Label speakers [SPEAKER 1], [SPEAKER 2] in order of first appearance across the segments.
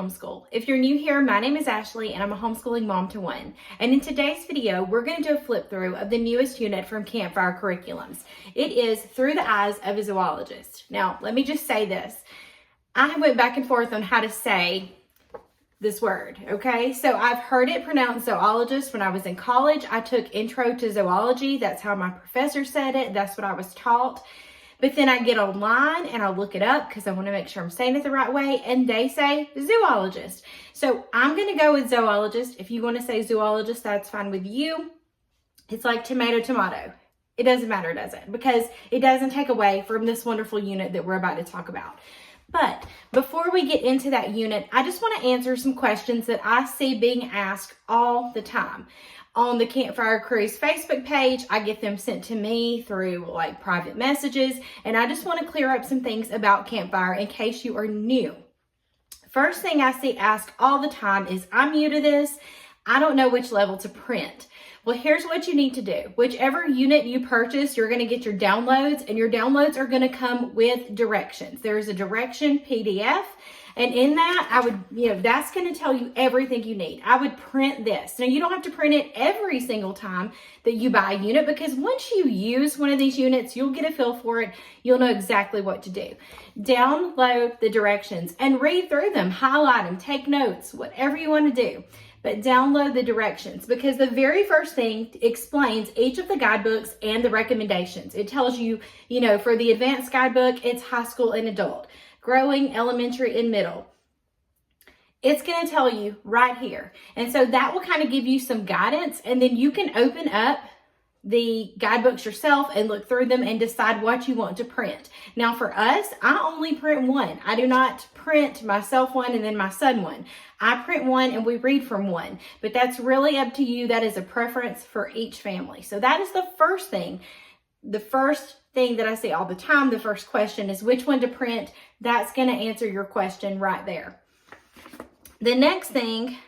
[SPEAKER 1] Homeschool. If you're new here, my name is Ashley and I'm a homeschooling mom to one. And in today's video, we're going to do a flip through of the newest unit from Campfire Curriculums. It is Through the Eyes of a Zoologist. Now, let me just say this. I went back and forth on how to say this word, okay? So I've heard it pronounced zoologist when I was in college. I took intro to zoology. That's how my professor said it. That's what I was taught. But then I get online and I look it up because I want to make sure I'm saying it the right way. And they say zoologist. So I'm going to go with zoologist. If you want to say zoologist, that's fine with you. It's like tomato. It doesn't matter, does it? Because it doesn't take away from this wonderful unit that we're about to talk about. But before we get into that unit, I just want to answer some questions that I see being asked all the time. On the Campfire Cruise Facebook page, I get them sent to me through like private messages, and I just want to clear up some things about Campfire in case you are new. First thing I see asked all the time is, I'm new to this, I don't know which level to print. Well, here's what you need to do. Whichever unit you purchase, you're going to get your downloads, and your downloads are going to come with directions. There's a direction PDF, and in that, that's going to tell you everything you need. I would print this. Now, you don't have to print it every single time that you buy a unit, because once you use one of these units, you'll get a feel for it. You'll know exactly what to do. Download the directions and read through them, highlight them, take notes, whatever you want to do. But download the directions, because the very first thing explains each of the guidebooks and the recommendations. It tells you, for the advanced guidebook, it's high school and adult, growing, elementary, and middle. It's going to tell you right here. And so that will kind of give you some guidance, and then you can open up the guidebooks yourself and look through them and decide what you want to print. Now for us, I only print one. I do not print myself one and then my son one. I print one and we read from one, but that's really up to you. That is a preference for each family. So that is the first thing. The first thing that I see all the time, the first question is which one to print. That's going to answer your question right there. The next thing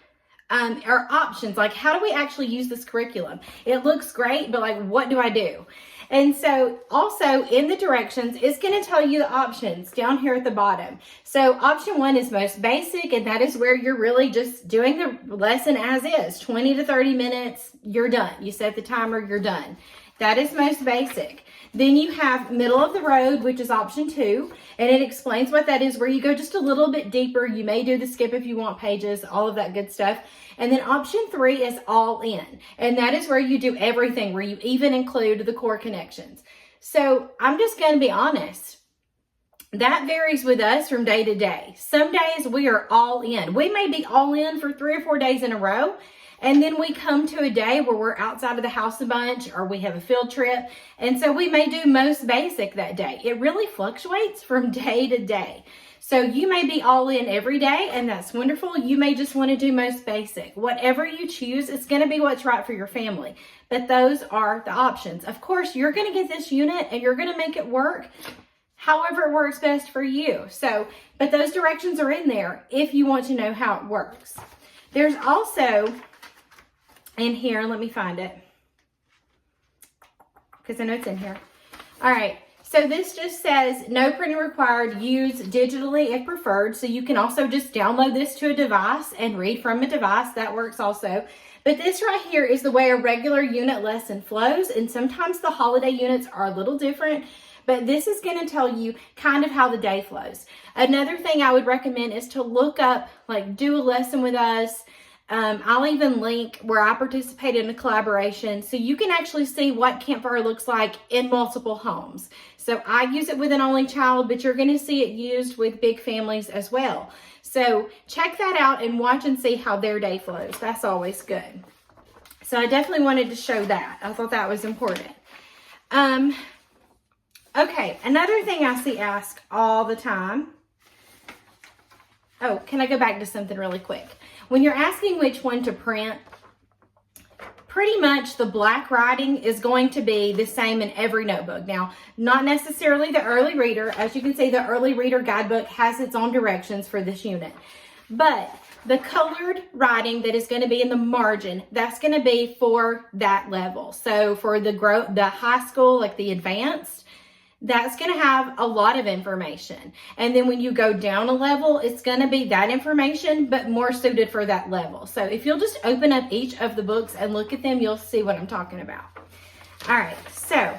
[SPEAKER 1] are options, like how do we actually use this curriculum? It looks great, but like what do I do? And so also in the directions, it's going to tell you the options down here at the bottom. So option 1 is most basic, and that is where you're really just doing the lesson as is. 20 to 30 minutes, you're done. You set the timer, you're done. That is most basic. Then you have middle of the road, which is option 2, and it explains what that is, where you go just a little bit deeper. You may do the skip if you want pages, all of that good stuff. And then option 3 is all in, and that is where you do everything, where you even include the core connections. So I'm just going to be honest. That varies with us from day to day. Some days we are all in. We may be all in for 3 or 4 days in a row. And then we come to a day where we're outside of the house a bunch, or we have a field trip. And so we may do most basic that day. It really fluctuates from day to day. So you may be all in every day, and that's wonderful. You may just want to do most basic. Whatever you choose, it's going to be what's right for your family. But those are the options. Of course, you're going to get this unit and you're going to make it work however it works best for you. But those directions are in there if you want to know how it works. There's also in here, let me find it, because I know it's in here. All right, so this just says no printing required, use digitally if preferred. So you can also just download this to a device and read from a device. That works also. But this right here is the way a regular unit lesson flows, and sometimes the holiday units are a little different, but this is going to tell you kind of how the day flows. Another thing I would recommend is to look up, like, do a lesson with us. I'll even link where I participated in a collaboration, so you can actually see what Campfire looks like in multiple homes. So I use it with an only child, but you're going to see it used with big families as well. So check that out and watch and see how their day flows. That's always good. So I definitely wanted to show that. I thought that was important. Okay, another thing I see asked all the time. Oh, can I go back to something really quick? When you're asking which one to print, pretty much the black writing is going to be the same in every notebook. Now, not necessarily the early reader. As you can see, the early reader guidebook has its own directions for this unit. But the colored writing that is going to be in the margin, that's going to be for that level. So for the high school, like the advanced, that's going to have a lot of information. And then when you go down a level, it's going to be that information, but more suited for that level. So if you'll just open up each of the books and look at them, you'll see what I'm talking about. All right, so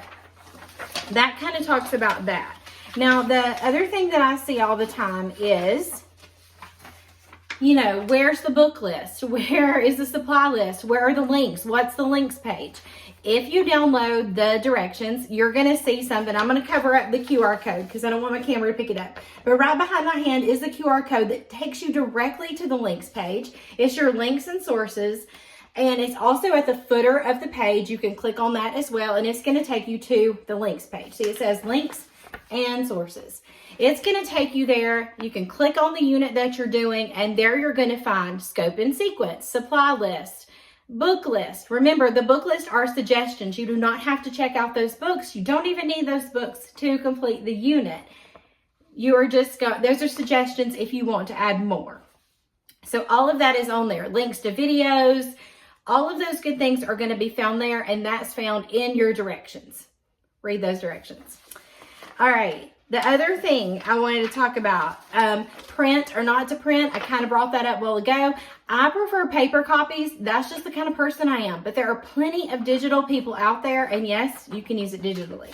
[SPEAKER 1] that kind of talks about that. Now, the other thing that I see all the time is, you know, where's the book list? Where is the supply list? Where are the links? What's the links page? If you download the directions, you're going to see something. I'm going to cover up the QR code because I don't want my camera to pick it up. But right behind my hand is the QR code that takes you directly to the links page. It's your links and sources. And it's also at the footer of the page. You can click on that as well. And it's going to take you to the links page. See, it says links and sources. It's going to take you there. You can click on the unit that you're doing, and there you're going to find scope and sequence, supply list, book list. Remember, the book list are suggestions. You do not have to check out those books. You don't even need those books to complete the unit. You are just those are suggestions if you want to add more. So all of that is on there. Links to videos, all of those good things are going to be found there, and that's found in your directions. Read those directions. All right. The other thing I wanted to talk about, print or not to print, I kind of brought that up a while ago. I prefer paper copies. That's just the kind of person I am. But there are plenty of digital people out there, and yes, you can use it digitally.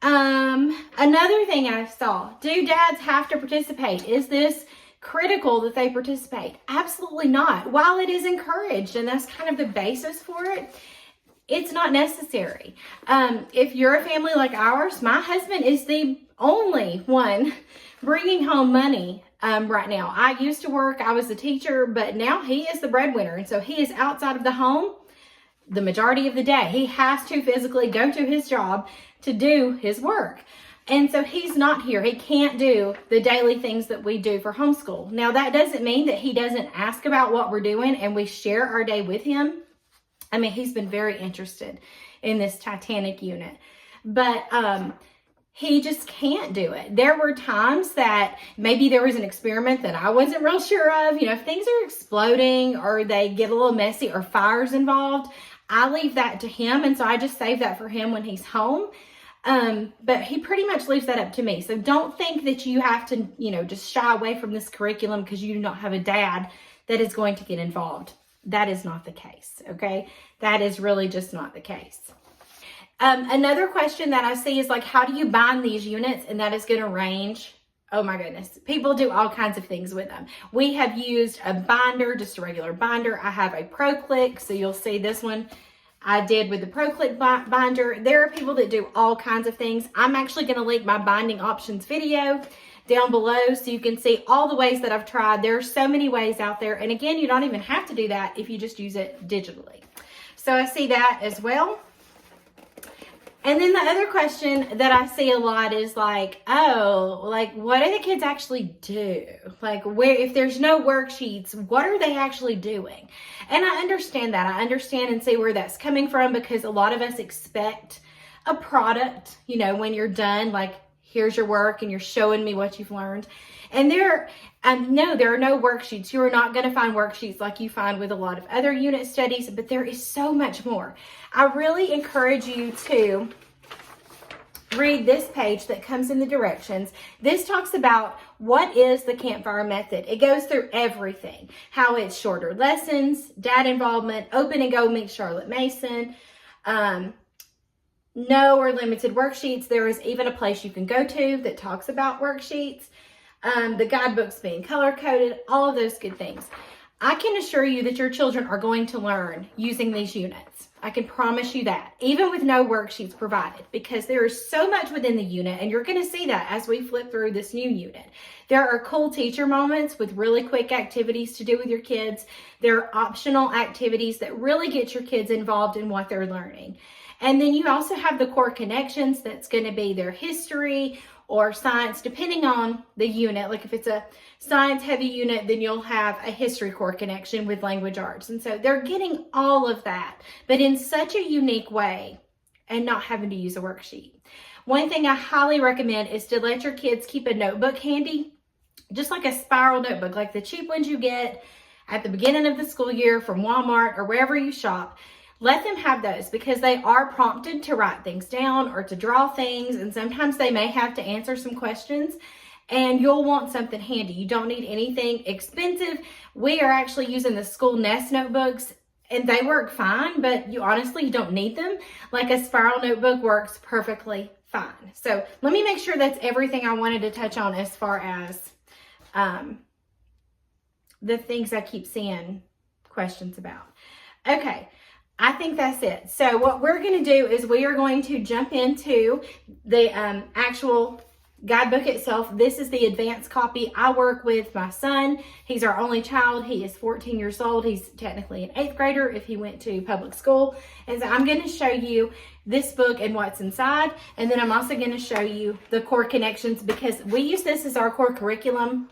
[SPEAKER 1] Another thing I saw, do dads have to participate? Is this critical that they participate? Absolutely not. While it is encouraged, and that's kind of the basis for it, it's not necessary. If you're a family like ours, my husband is the only one bringing home money right now. I used to work, I was a teacher, but now he is the breadwinner. And so he is outside of the home the majority of the day. He has to physically go to his job to do his work. And so he's not here. He can't do the daily things that we do for homeschool. Now, that doesn't mean that he doesn't ask about what we're doing and we share our day with him. I mean, he's been very interested in this Titanic unit, but he just can't do it. There were times that maybe there was an experiment that I wasn't real sure of. You know, if things are exploding or they get a little messy or fire's involved, I leave that to him. And so I just save that for him when he's home. But he pretty much leaves that up to me. So don't think that you have to, you know, just shy away from this curriculum because you do not have a dad that is going to get involved. That is not the case, okay? That is really just not the case. Another question that I see is like, how do you bind these units? And that is going to range. Oh my goodness. People do all kinds of things with them. We have used a binder, just a regular binder. I have a Pro-Click, so you'll see this one I did with the Pro-Click binder. There are people that do all kinds of things. I'm actually going to link my binding options video down below so you can see all the ways that I've tried. There are so many ways out there. And again, you don't even have to do that if you just use it digitally. So I see that as well. And then the other question that I see a lot is like, oh, like what do the kids actually do? Like where, if there's no worksheets, what are they actually doing? And I understand that. I understand and see where that's coming from because a lot of us expect a product, you know, when you're done, like here's your work and you're showing me what you've learned. And there are no worksheets. You are not going to find worksheets like you find with a lot of other unit studies, but there is so much more. I really encourage you to read this page that comes in the directions. This talks about what is the Campfire method. It goes through everything, how it's shorter lessons, dad involvement, open and go meet Charlotte Mason, no or limited worksheets. There is even a place you can go to that talks about worksheets. The guidebooks being color-coded, all of those good things. I can assure you that your children are going to learn using these units. I can promise you that, even with no worksheets provided, because there is so much within the unit, and you're going to see that as we flip through this new unit. There are cool teacher moments with really quick activities to do with your kids. There are optional activities that really get your kids involved in what they're learning. And then you also have the core connections that's going to be their history or science, depending on the unit. Like if it's a science heavy unit, then you'll have a history core connection with language arts. And so they're getting all of that, but in such a unique way and not having to use a worksheet. One thing I highly recommend is to let your kids keep a notebook handy, just like a spiral notebook, like the cheap ones you get at the beginning of the school year from Walmart or wherever you shop. let them have those because they are prompted to write things down or to draw things, and sometimes they may have to answer some questions, and you'll want something handy. You don't need anything expensive. We are actually using the school Nest notebooks, and they work fine, but you honestly don't need them. Like a spiral notebook works perfectly fine. So let me make sure that's everything I wanted to touch on as far as the things I keep seeing questions about. Okay, I think that's it. So what we're going to do is we are going to jump into the actual guidebook itself. This is the advanced copy. I work with my son. He's our only child. He is 14 years old. He's technically an 8th grader if he went to public school. And so I'm going to show you this book and what's inside. And then I'm also going to show you the core connections because we use this as our core curriculum.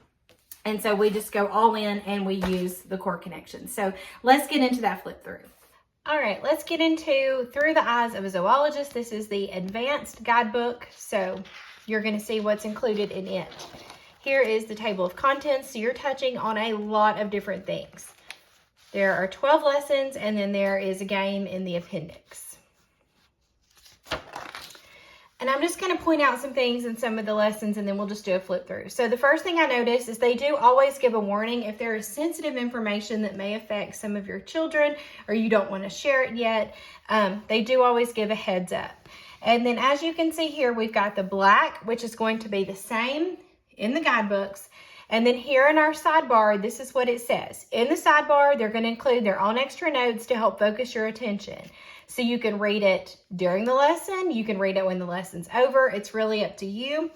[SPEAKER 1] And so we just go all in and we use the core connections. So let's get into that flip through. All right, let's get into Through the Eyes of a Zoologist. This is the advanced guidebook. So you're going to see what's included in it. Here is the table of contents. So you're touching on a lot of different things. There are 12 lessons, and then there is a game in the appendix. And I'm just going to point out some things in some of the lessons, and then we'll just do a flip through. So the first thing I noticed is they do always give a warning if there is sensitive information that may affect some of your children or you don't want to share it yet. They do always give a heads up. And then as you can see here, we've got the black, which is going to be the same in the guidebooks. And then here in our sidebar, this is what it says. In the sidebar, they're going to include their own extra notes to help focus your attention. So you can read it during the lesson. You can read it when the lesson's over. It's really up to you.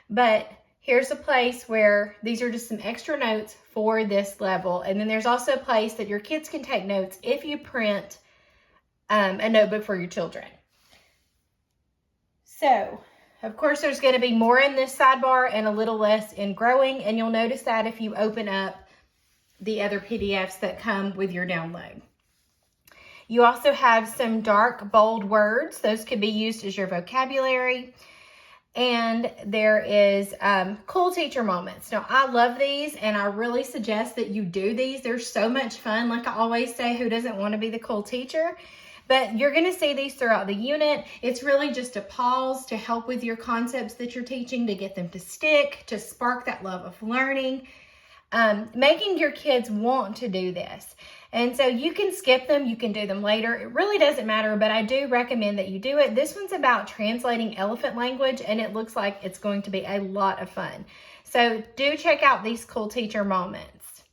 [SPEAKER 1] But here's a place where these are just some extra notes for this level. And then there's also a place that your kids can take notes if you print a notebook for your children. So, of course, there's going to be more in this sidebar and a little less in growing. And you'll notice that if you open up the other PDFs that come with your download. You also have some dark, bold words. Those could be used as your vocabulary. And there is cool teacher moments. Now, I love these, and I really suggest that you do these. They're so much fun. Like I always say, who doesn't want to be the cool teacher? But you're going to see these throughout the unit. It's really just a pause to help with your concepts that you're teaching, to get them to stick, to spark that love of learning, making your kids want to do this. And so you can skip them, you can do them later. It really doesn't matter, but I do recommend that you do it. This one's about translating elephant language, and it looks like it's going to be a lot of fun. So do check out these cool teacher moments.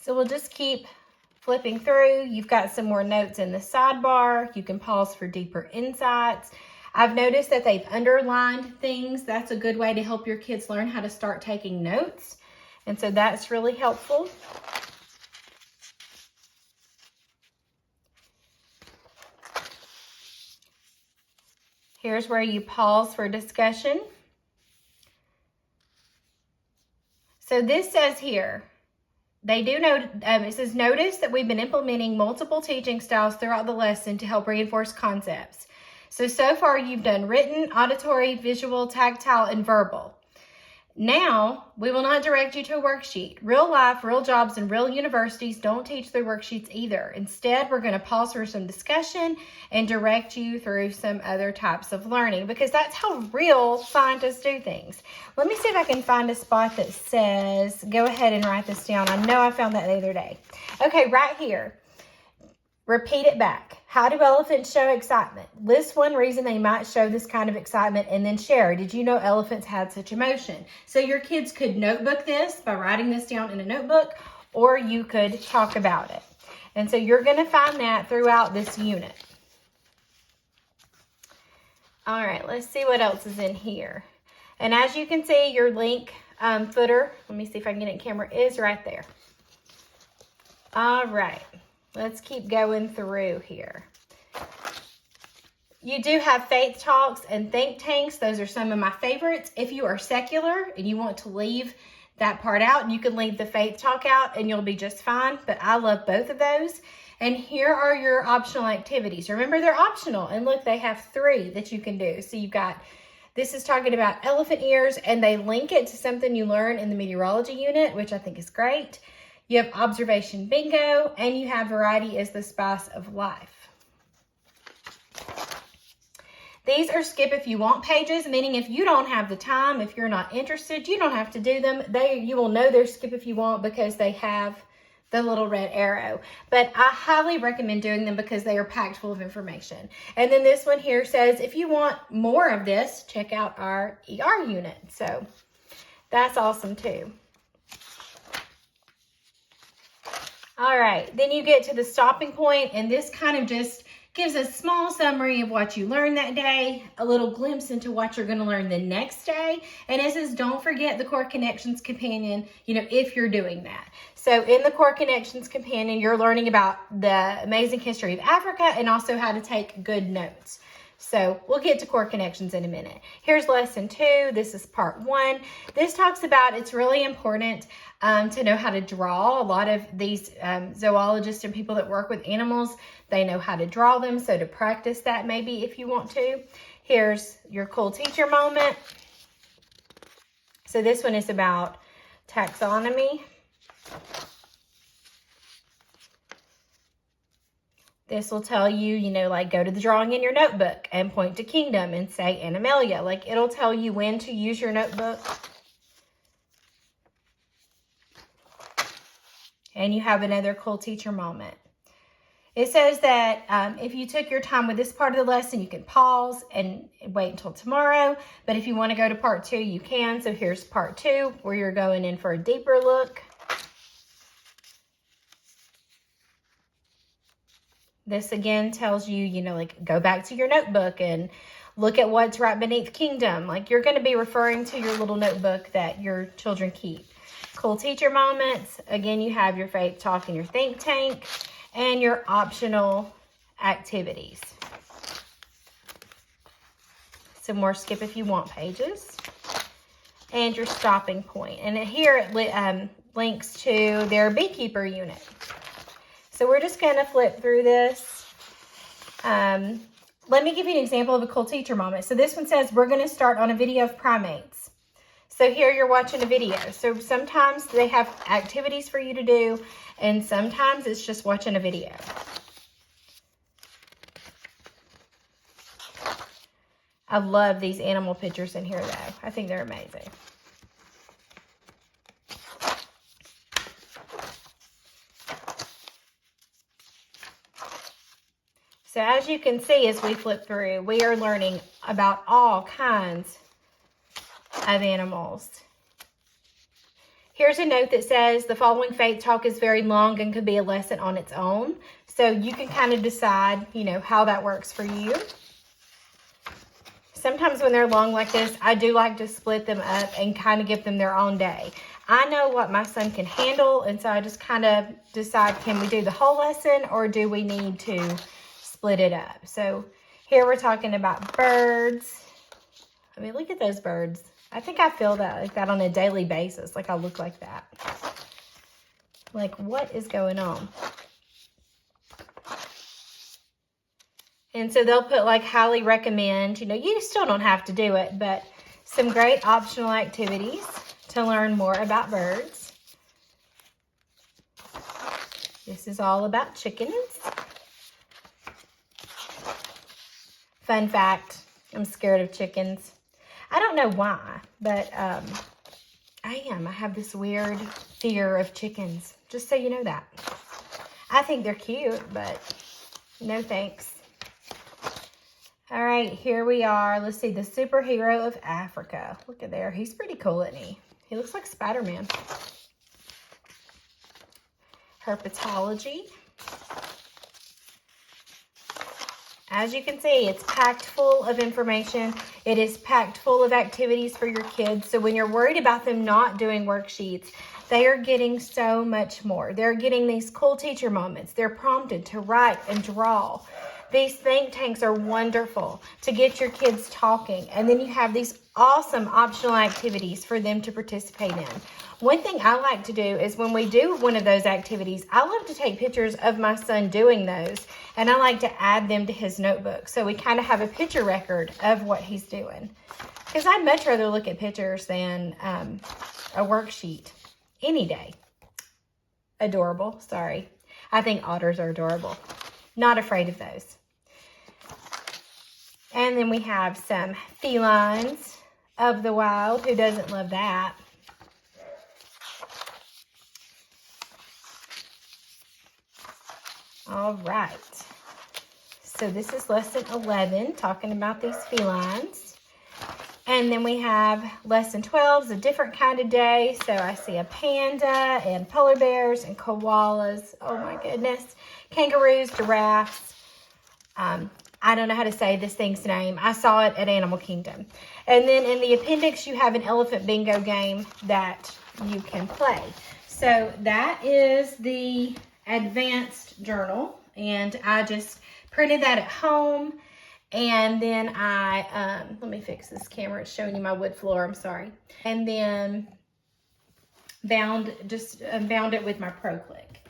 [SPEAKER 1] So we'll just keep flipping through. You've got some more notes in the sidebar. You can pause for deeper insights. I've noticed that they've underlined things. That's a good way to help your kids learn how to start taking notes. And so that's really helpful. Here's where you pause for discussion. So this says here, they do note, it says, notice that we've been implementing multiple teaching styles throughout the lesson to help reinforce concepts. So far you've done written, auditory, visual, tactile, and verbal. Now, we will not direct you to a worksheet. Real life, real jobs, and real universities don't teach their worksheets either. Instead, we're going to pause for some discussion and direct you through some other types of learning, because that's how real scientists do things. Let me see if I can find a spot that says, go ahead and write this down. I know I found that the other day. Okay, right here. Repeat it back. How do elephants show excitement? List one reason they might show this kind of excitement and then share. Did you know elephants had such emotion? So your kids could notebook this by writing this down in a notebook, or you could talk about it. And so you're going to find that throughout this unit. All right, let's see what else is in here. And as you can see, your link footer, let me see if I can get it in camera, is right there. All right. Let's keep going through here. You do have faith talks and think tanks. Those are some of my favorites. If you are secular and you want to leave that part out, you can leave the faith talk out and you'll be just fine. But I love both of those. And here are your optional activities. Remember, they're optional. And look, they have 3 that you can do. So you've got This is talking about elephant ears, and they link it to something you learn in the meteorology unit, which I think is great. You have observation bingo, and you have variety is the spice of life. These are skip if you want pages, meaning if you don't have the time, if you're not interested, you don't have to do them. You will know they're skip if you want because they have the little red arrow. But I highly recommend doing them because they are packed full of information. And then this one here says, if you want more of this, check out our ER unit. So that's awesome too. All right, then you get to the stopping point, and this kind of just gives a small summary of what you learned that day, a little glimpse into what you're going to learn the next day. And it says, don't forget the Core Connections Companion, if you're doing that. So in the Core Connections Companion, you're learning about the amazing history of Africa and also how to take good notes. So we'll get to Core Connections in a minute. Here's lesson 2. This is part 1. This talks about it's really important to know how to draw. A lot of these zoologists and people that work with animals, they know how to draw them. So to practice that maybe if you want to. Here's your cool teacher moment. So this one is about taxonomy. This will tell you, like go to the drawing in your notebook and point to kingdom and say Animalia. Like it'll tell you when to use your notebook. And you have another cool teacher moment. It says that if you took your time with this part of the lesson, you can pause and wait until tomorrow. But if you want to go to part 2, you can. So here's part 2 where you're going in for a deeper look. This again tells you, like go back to your notebook and look at what's right beneath kingdom. Like you're going to be referring to your little notebook that your children keep. Cool teacher moments. Again, you have your faith talk and your think tank and your optional activities. Some more skip if you want pages. And your stopping point. And here it links to their beekeeper unit. So we're just going to flip through this. Let me give you an example of a cool teacher moment. So this one says, we're going to start on a video of primates. So here you're watching a video. So sometimes they have activities for you to do, and sometimes it's just watching a video. I love these animal pictures in here though. I think they're amazing. So as you can see, as we flip through, we are learning about all kinds of animals. Here's a note that says the following faith talk is very long and could be a lesson on its own. So you can kind of decide, how that works for you. Sometimes when they're long like this, I do like to split them up and kind of give them their own day. I know what my son can handle, and so I just kind of decide, can we do the whole lesson or do we need to split it up? So here we're talking about birds. I mean, look at those birds. I think I feel that like that on a daily basis. Like I look like that. Like what is going on? And so they'll put like highly recommend, you still don't have to do it, but some great optional activities to learn more about birds. This is all about chickens. Fun fact, I'm scared of chickens. I don't know why, but I have this weird fear of chickens, just so you know that. I think they're cute, but no thanks. All right, here we are. Let's see, the superhero of Africa. Look at there. He's pretty cool, isn't he? He looks like Spider-Man. Herpetology. As you can see, it's packed full of information. It is packed full of activities for your kids. So when you're worried about them not doing worksheets, they are getting so much more. They're getting these cool teacher moments. They're prompted to write and draw. These think tanks are wonderful to get your kids talking. And then you have these awesome optional activities for them to participate in. One thing I like to do is when we do one of those activities, I love to take pictures of my son doing those, and I like to add them to his notebook. So we kind of have a picture record of what he's doing. Because I'd much rather look at pictures than a worksheet any day. Adorable, sorry. I think otters are adorable. Not afraid of those. And then we have some felines of the wild. Who doesn't love that? All right. So this is lesson 11, talking about these felines. And then we have lesson 12, a different kind of day. So I see a panda and polar bears and koalas. Oh my goodness. Kangaroos, giraffes. I don't know how to say this thing's name. I saw it at Animal Kingdom. And then in the appendix, you have an elephant bingo game that you can play. So that is the advanced journal. And I just printed that at home. And then let me fix this camera. It's showing you my wood floor. I'm sorry. And then bound it with my Pro Click.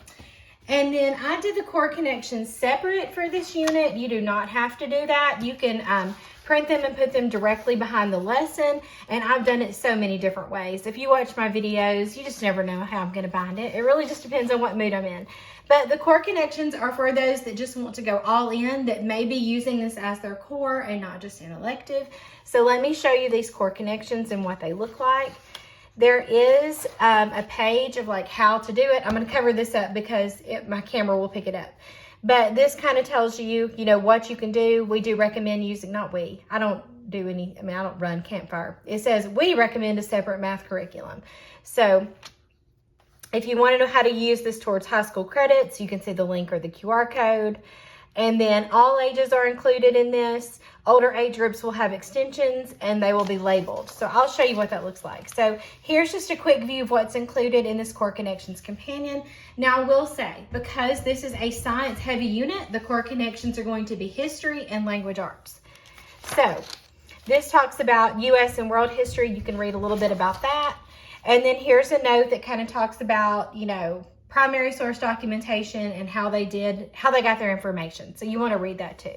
[SPEAKER 1] And then I did the core connections separate for this unit. You do not have to do that. You can print them and put them directly behind the lesson. And I've done it so many different ways. If you watch my videos, you just never know how I'm going to bind it. It really just depends on what mood I'm in. But the core connections are for those that just want to go all in, that may be using this as their core and not just an elective. So let me show you these core connections and what they look like. There is a page of like how to do it. I'm going to cover this up because my camera will pick it up. But this kind of tells you, what you can do. We do recommend using, I don't run Campfire. It says we recommend a separate math curriculum. So if you want to know how to use this towards high school credits, you can see the link or the QR code. And then all ages are included in this. Older age groups will have extensions and they will be labeled. So I'll show you what that looks like. So here's just a quick view of what's included in this Core Connections Companion. Now I will say, because this is a science heavy unit, the Core Connections are going to be history and language arts. So this talks about US and world history. You can read a little bit about that. And then here's a note that kind of talks about, primary source documentation and how they got their information. So you want to read that too.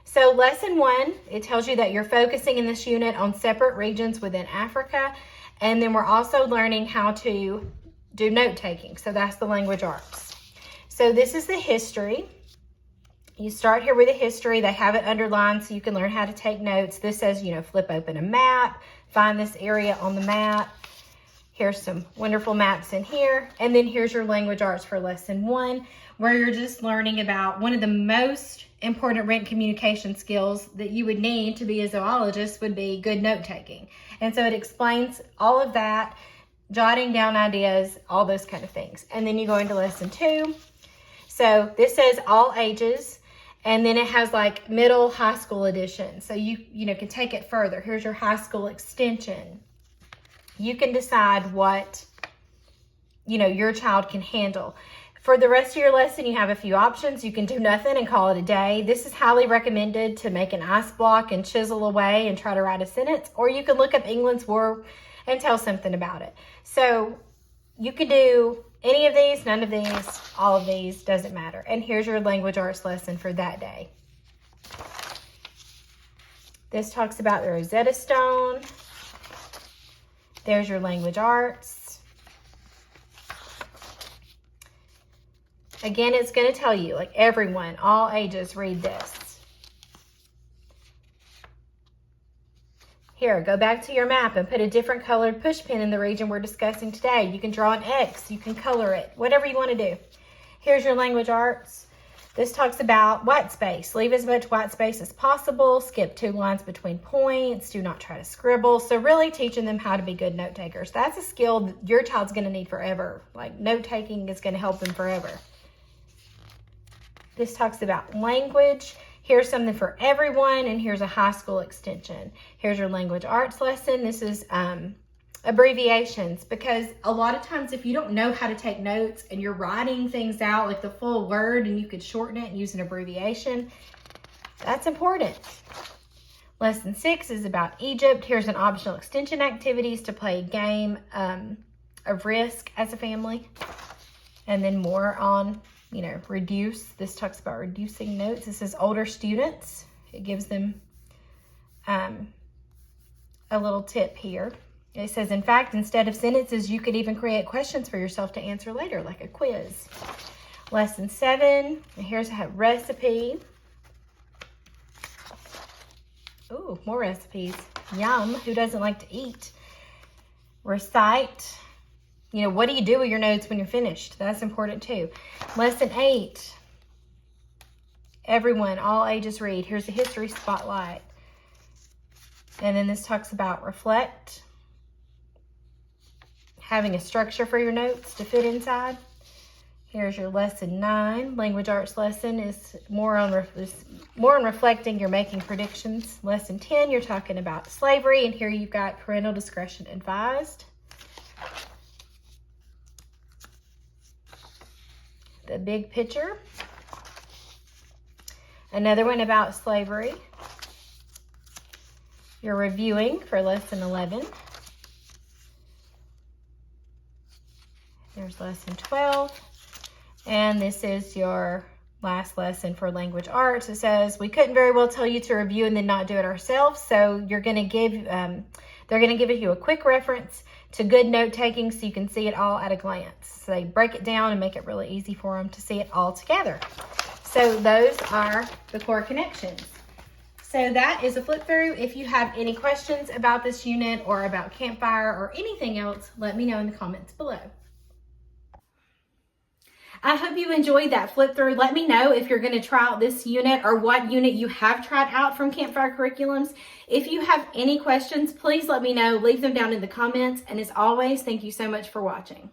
[SPEAKER 1] So lesson 1, it tells you that you're focusing in this unit on separate regions within Africa. And then we're also learning how to do note taking. So that's the language arts. So this is the history. You start here with the history. They have it underlined so you can learn how to take notes. This says, flip open a map, find this area on the map. Here's some wonderful maps in here. And then here's your language arts for lesson 1, where you're just learning about one of the most important written communication skills that you would need to be a zoologist would be good note taking. And so it explains all of that, jotting down ideas, all those kind of things. And then you go into lesson 2. So this says all ages, and then it has like middle high school edition. So you can take it further. Here's your high school extension. You can decide what, your child can handle. For the rest of your lesson, you have a few options. You can do nothing and call it a day. This is highly recommended to make an ice block and chisel away and try to write a sentence. Or you can look up England's War and tell something about it. So you could do any of these, none of these, all of these, doesn't matter. And here's your language arts lesson for that day. This talks about the Rosetta Stone. There's your language arts. Again, it's going to tell you, like everyone, all ages, read this. Here, go back to your map and put a different colored push pin in the region we're discussing today. You can draw an X, you can color it, whatever you want to do. Here's your language arts. This talks about white space. Leave as much white space as possible. Skip 2 lines between points. Do not try to scribble. So really teaching them how to be good note takers. That's a skill that your child's going to need forever. Like note taking is going to help them forever. This talks about language. Here's something for everyone, and here's a high school extension. Here's your language arts lesson. This is abbreviations, because a lot of times if you don't know how to take notes and you're writing things out like the full word and you could shorten it and use an abbreviation, that's important. Lesson 6 is about Egypt. Here's an optional extension activities to play a game of Risk as a family. And then more on, reduce. This talks about reducing notes. This is older students. It gives them a little tip here. It says, in fact, instead of sentences, you could even create questions for yourself to answer later, like a quiz. Lesson 7, here's a recipe. Ooh, more recipes. Yum. Who doesn't like to eat? Recite. You know, what do you do with your notes when you're finished? That's important too. Lesson 8. Everyone, all ages read. Here's a history spotlight. And then this talks about reflect. Having a structure for your notes to fit inside. Here's your lesson 9. Language arts lesson is more on reflecting. You're making predictions. Lesson 10, you're talking about slavery. And here you've got parental discretion advised. The big picture. Another one about slavery. You're reviewing for lesson 11. There's lesson 12. And this is your last lesson for language arts. It says, we couldn't very well tell you to review and then not do it ourselves. So you're going to give, they're going to give you a quick reference to good note taking so you can see it all at a glance. So they break it down and make it really easy for them to see it all together. So those are the core connections. So that is a flip through. If you have any questions about this unit or about Campfire or anything else, let me know in the comments below. I hope you enjoyed that flip through. Let me know if you're going to try out this unit or what unit you have tried out from Campfire Curriculums. If you have any questions, please let me know. Leave them down in the comments. And as always, thank you so much for watching.